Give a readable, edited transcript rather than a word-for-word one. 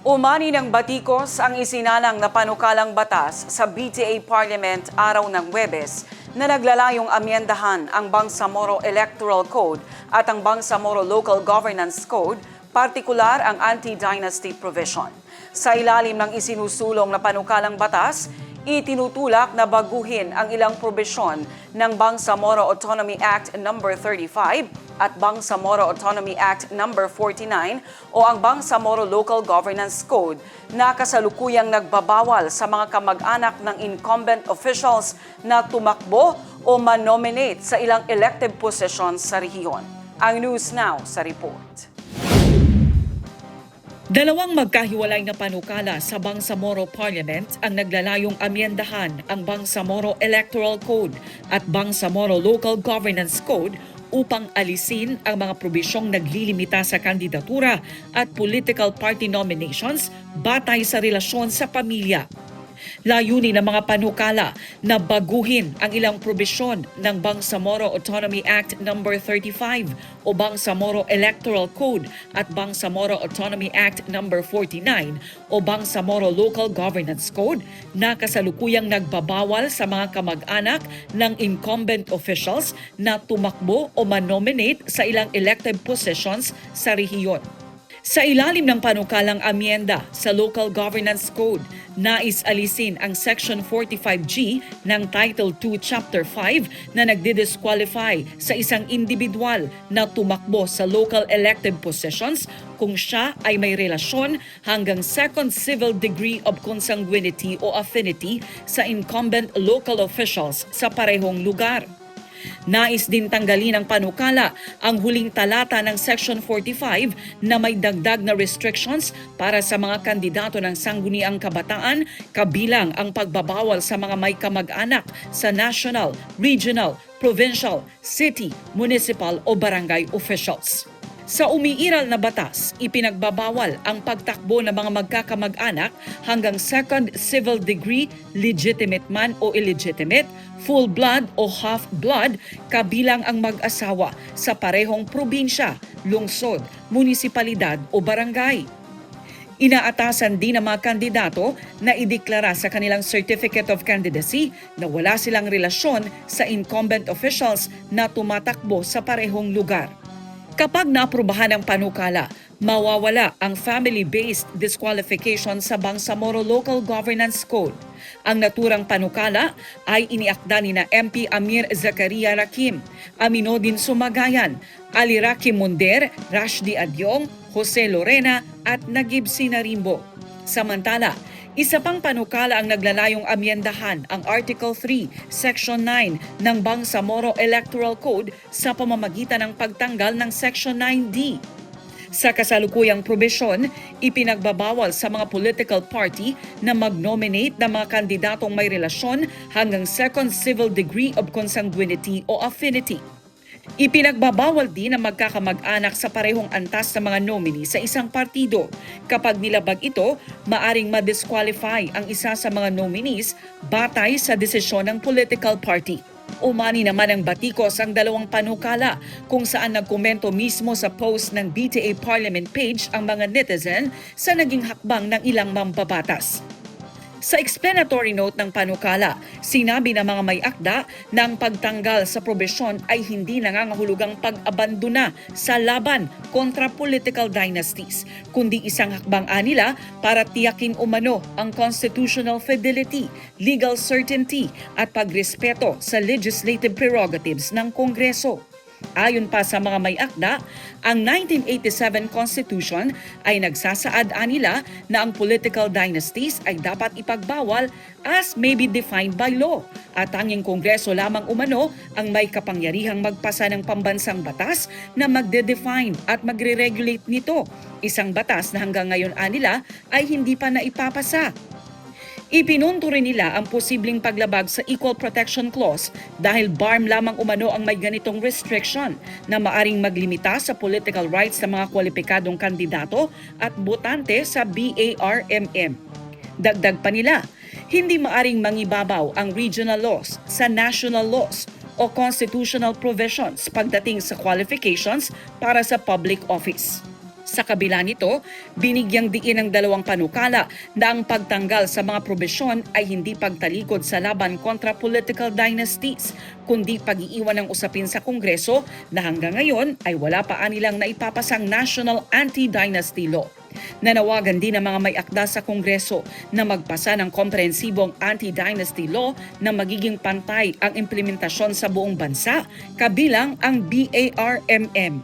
Umani ng batikos ang isinalang na panukalang batas sa BTA Parliament araw ng Huwebes na naglalayong amyendahan ang Bangsamoro Electoral Code at ang Bangsamoro Local Governance Code, partikular ang anti-dynasty provision. Sa ilalim ng isinusulong na panukalang batas, itinutulak na baguhin ang ilang probisyon ng Bangsamoro Autonomy Act No. 35 at Bangsamoro Autonomy Act No. 49 o ang Bangsamoro Local Governance Code na kasalukuyang nagbabawal sa mga kamag-anak ng incumbent officials na tumakbo o manominate sa ilang elective positions sa rehiyon. Ang News Now sa report. Dalawang magkahiwalay na panukala sa Bangsamoro Parliament ang naglalayong amyendahan ang Bangsamoro Electoral Code at Bangsamoro Local Governance Code upang alisin ang mga probisyong naglilimita sa kandidatura at political party nominations batay sa relasyon sa pamilya. Layunin ng mga panukala na baguhin ang ilang probisyon ng Bangsamoro Autonomy Act No. 35 o Bangsamoro Electoral Code at Bangsamoro Autonomy Act No. 49 o Bangsamoro Local Governance Code na kasalukuyang nagbabawal sa mga kamag-anak ng incumbent officials na tumakbo o manominate sa ilang elective positions sa rehiyon. Sa ilalim ng panukalang amyenda sa Local Governance Code, nais alisin ang Section 45G ng Title 2 Chapter 5 na nagdidisqualify sa isang individual na tumakbo sa local elective positions kung siya ay may relasyon hanggang second civil degree of consanguinity o affinity sa incumbent local officials sa parehong lugar. Nais din tanggalin ng panukala ang huling talata ng Section 45 na may dagdag na restrictions para sa mga kandidato ng sangguniang kabataan, kabilang ang pagbabawal sa mga may kamag-anak sa national, regional, provincial, city, municipal o barangay officials. Sa umiiral na batas, ipinagbabawal ang pagtakbo ng mga magkakamag-anak hanggang second civil degree, legitimate man o illegitimate, full blood o half blood, kabilang ang mag-asawa sa parehong probinsya, lungsod, munisipalidad o barangay. Inaatasan din ng mga kandidato na ideklara sa kanilang Certificate of Candidacy na wala silang relasyon sa incumbent officials na tumatakbo sa parehong lugar. Kapag naaprubahan ang panukala, mawawala ang family-based disqualification sa Bangsamoro Local Governance Code. Ang naturang panukala ay iniakda ni na MP Amir Zakaria Rakim, Aminodin Sumagayan, Ali Rakim Munder, Rashdi Adyong, Jose Lorena at Nagib Sinarimbo. Samantala, isa pang panukala ang naglalayong amyendahan ang Article 3, Section 9 ng Bangsamoro Electoral Code sa pamamagitan ng pagtanggal ng Section 9D. Sa kasalukuyang probisyon, ipinagbabawal sa mga political party na mag-nominate ng mga kandidatong may relasyon hanggang second civil degree of consanguinity o affinity. Ipinagbabawal din ang magkakamag-anak sa parehong antas ng mga nominee sa isang partido. Kapag nilabag ito, maaring ma-disqualify ang isa sa mga nominees batay sa desisyon ng political party. Umani naman ang batikos ang dalawang panukala kung saan nagkomento mismo sa post ng BTA Parliament page ang mga netizen sa naging hakbang ng ilang mambabatas. Sa explanatory note ng panukala, sinabi ng mga may akda na ang pagtanggal sa probisyon ay hindi nangangahulugang pag-abandona sa laban kontra political dynasties, kundi isang hakbang anila para tiyakin umano ang constitutional fidelity, legal certainty at pagrespeto sa legislative prerogatives ng Kongreso. Ayon pa sa mga may akda, ang 1987 Constitution ay nagsasaad anila na ang political dynasties ay dapat ipagbawal as may be defined by law at tanging Kongreso lamang umano ang may kapangyarihang magpasa ng pambansang batas na magde-define at magre-regulate nito, isang batas na hanggang ngayon anila ay hindi pa naipapasa. Ipinunto rin nila ang posibleng paglabag sa Equal Protection Clause dahil BARM lamang umano ang may ganitong restriction na maaring maglimita sa political rights ng mga kwalipikadong kandidato at botante sa BARMM. Dagdag pa nila, hindi maaring mangibabaw ang regional laws sa national laws o constitutional provisions pagdating sa qualifications para sa public office. Sa kabila nito, binigyang diin ng dalawang panukala na ang pagtanggal sa mga probisyon ay hindi pagtalikod sa laban kontra political dynasties, kundi pag-iiwan ng usapin sa Kongreso na hanggang ngayon ay wala pa anilang naipapasang National Anti-Dynasty Law. Nanawagan din ng mga may akda sa Kongreso na magpasa ng komprehensibong anti-dynasty law na magiging pantay ang implementasyon sa buong bansa, kabilang ang BARMM.